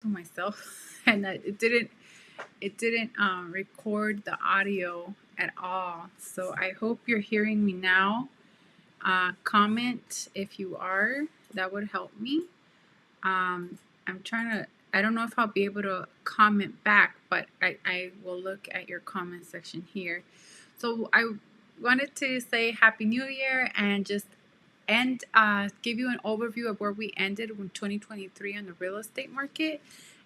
to myself, and it didn't record the audio at all. So I hope you're hearing me now. Comment if you are. That would help me. I'm trying to. I don't know if I'll be able to comment back, but I will look at your comment section here. So I wanted to say Happy New Year and just give you an overview of where we ended in 2023 on the real estate market,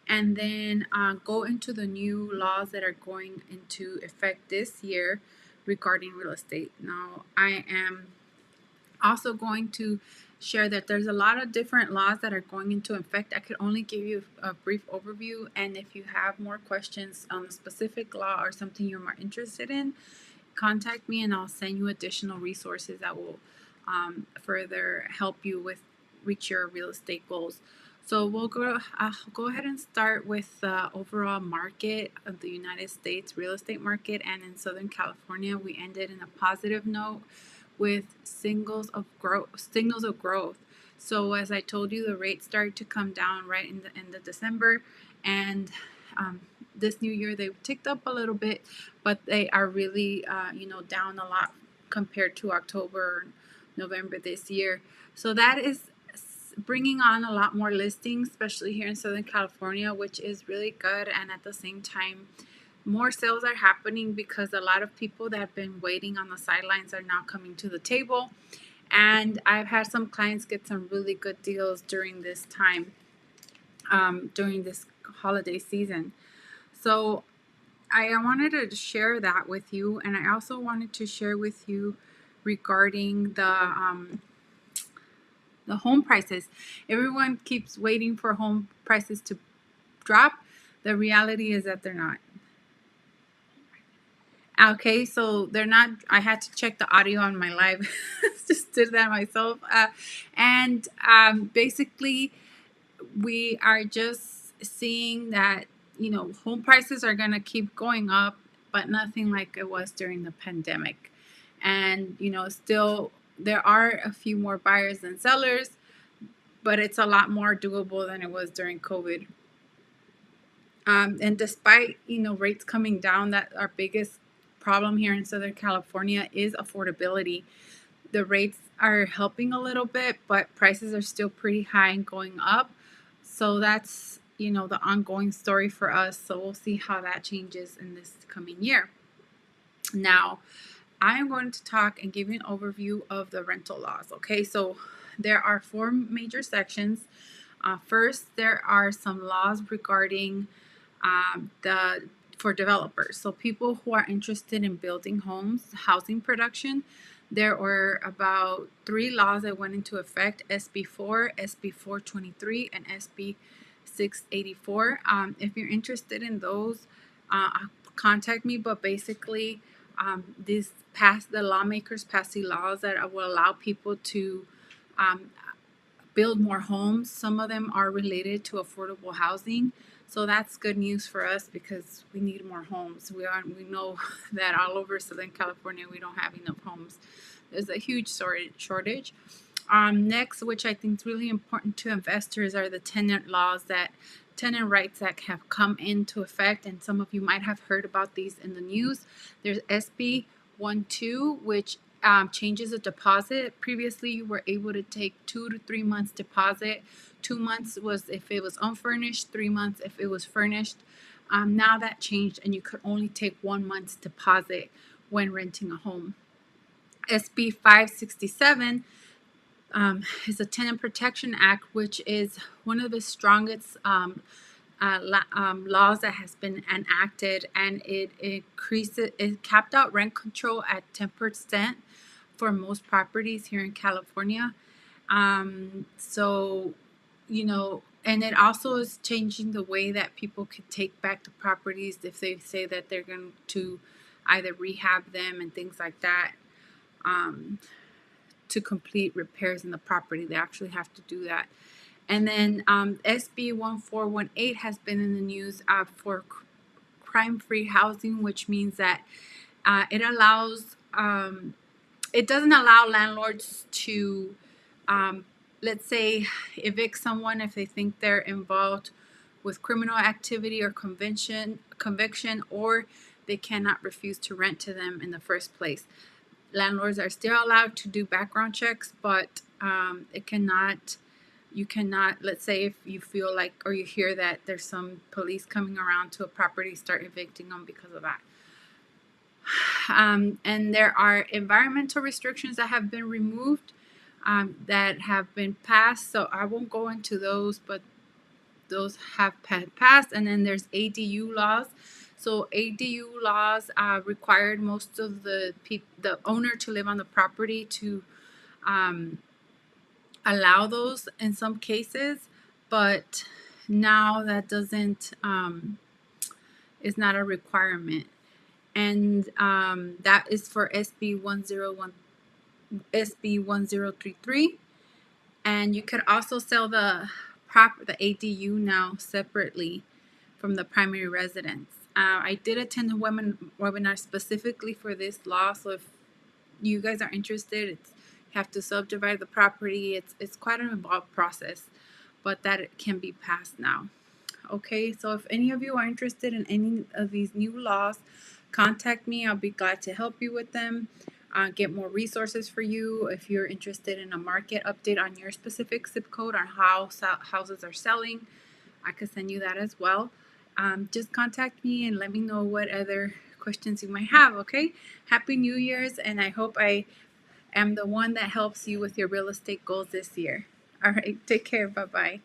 and then go into the new laws that are going into effect this year regarding real estate. Now, I am also going to share that there's a lot of different laws that are going into effect. I could only give you a brief overview, and if you have more questions on a specific law or something you're more interested in, contact me and I'll send you additional resources that will further help you with reach your real estate goals. So we'll go ahead and start with the overall market of the United States real estate market, and in Southern California, we ended in a positive note with signals of growth. So as I told you, the rates started to come down right in the end of December, and this new year they ticked up a little bit, but they are really down a lot compared to October, November this year. So that is bringing on a lot more listings, especially here in Southern California, which is really good. And at the same time, more sales are happening because a lot of people that have been waiting on the sidelines are now coming to the table. And I've had some clients get some really good deals during this time, during this holiday season. So I wanted to share that with you, and I also wanted to share with you regarding the home prices. Everyone keeps waiting for home prices to drop. The reality is that they're not. Okay, so they're not. I had to check the audio on my live. Just did that myself. And basically, we are just seeing that, home prices are going to keep going up, but nothing like it was during the pandemic. And, still there are a few more buyers than sellers, but it's a lot more doable than it was during COVID. And despite, rates coming down, that our biggest problem here in Southern California is affordability. The rates are helping a little bit, but prices are still pretty high and going up. So that's, the ongoing story for us. So we'll see how that changes in this coming year. Now, I am going to talk and give you an overview of the rental laws. Okay, so there are 4 major sections. First, there are some laws regarding for developers. So people who are interested in building homes, housing production. There were about 3 laws that went into effect: SB 4, SB 423, and SB 684. If you're interested in those, contact me. But basically, the lawmakers passed the laws that will allow people to build more homes. Some of them are related to affordable housing. So that's good news for us because we need more homes. We know that all over Southern California we don't have enough homes. There's a huge shortage. Next, which I think is really important to investors, are the tenant rights that have come into effect, and some of you might have heard about these in the news. There's SB 12, which changes the deposit. Previously, you were able to take 2 to 3 months deposit. 2 months was if it was unfurnished, 3 months if it was furnished. Now that changed, and you could only take 1 month's deposit when renting a home. SB 567 is a Tenant Protection Act, which is one of the strongest laws that has been enacted, and it capped out rent control at 10% for most properties here in California. So, and it also is changing the way that people could take back the properties if they say that they're going to either rehab them and things like that. To complete repairs in the property, they actually have to do that. And then SB 1418 has been in the news for crime-free housing, which means that it doesn't allow landlords to, let's say, evict someone if they think they're involved with criminal activity or conviction, or they cannot refuse to rent to them in the first place. Landlords are still allowed to do background checks, but you cannot, let's say if you feel like, or you hear that there's some police coming around to a property, start evicting them because of that. And there are environmental restrictions that have been removed, that have been passed. So I won't go into those, but those have passed. And then there's ADU laws. So ADU laws required most of the owner to live on the property to allow those in some cases, but now that doesn't is not a requirement. And that is for SB 1033. And you could also sell the ADU now separately from the primary residence. I did attend a webinar specifically for this law, so if you guys are interested, you have to subdivide the property. It's quite an involved process, but that it can be passed now. Okay, so if any of you are interested in any of these new laws, contact me. I'll be glad to help you with them, get more resources for you. If you're interested in a market update on your specific zip code on how houses are selling, I could send you that as well. Just contact me and let me know what other questions you might have. Okay, Happy New Year's, and I hope I am the one that helps you with your real estate goals this year. All right, take care. Bye-bye.